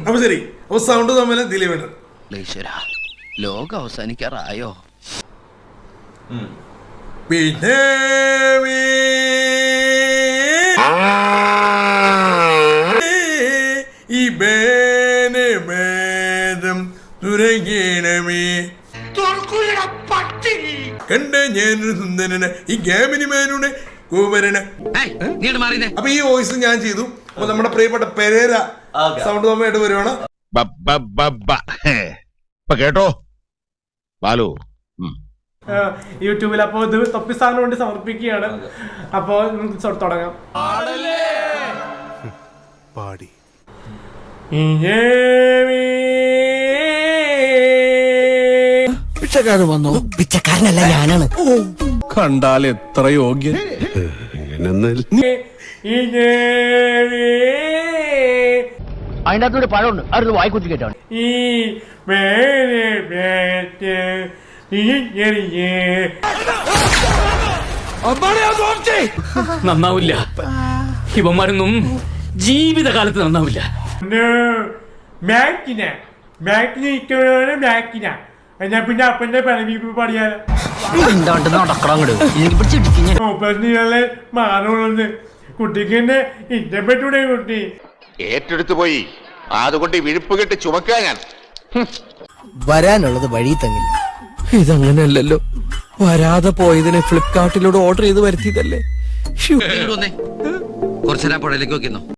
അപ്പൊ ശരി, അപ്പൊ സൗണ്ട് തമ്മിൽ ദിലീപൻ. ലോകം അവസാനിക്കാറായോ? പിന്നെ ഈ ഭേദം തുറങ്ങണമേ കണ്ട ഞാനൊരു സുന്ദരന് ഈ ഗാമിനിമാനുടെ കൂമരന്. അപ്പൊ ഈ വോയിസ് ഞാൻ ചെയ്തു. അപ്പൊ നമ്മുടെ പ്രിയപ്പെട്ട പെരേര സൗണ്ട് തമ്മിലായിട്ട് വരുവാണ്. കേട്ടോ ബാലു യൂട്യൂബിൽ. അപ്പൊ ഇത് തൊപ്പി സാറിന് വേണ്ടി സമർപ്പിക്കുകയാണ്. അപ്പൊ തുടങ്ങാം. പാടി പിച്ചക്കാരൻ വന്നോ? പിച്ചക്കാരനല്ല, ഞാനാണ്. കണ്ടാൽ എത്ര യോഗ്യൻ. അതിൻ്റെ അകത്തൊരു പഴമുണ്ട്, അതൊരു വായിക്കുറ്റി കേട്ടാണ്. നന്നാവില്ല, ഇവന്മാരൊന്നും ജീവിതകാലത്ത് നന്നാവില്ല. ഞാൻ പിന്നെ അപ്പന്റെ പിറവി പണിയാലോ മാറുള്ളൂ. കുട്ടിക്ക് തന്നെ ഇഷ്ടപ്പെട്ടൂടെ? കുട്ടി ഏറ്റെടുത്തു പോയി, അതുകൊണ്ട് വിഴുപ്പ് കെട്ട് ചുമക്കാൻ ഞാൻ വരാനുള്ളത് വഴി തങ്ങില്ല. ഇതങ്ങനെയല്ലല്ലോ, വരാതെ പോയതിനെ ഫ്ലിപ്കാർട്ടിലൂടെ ഓർഡർ ചെയ്ത് വരുത്തിയതല്ലേ. കുറച്ചേരാ പുഴയിലേക്ക് നോക്കിന്നോ.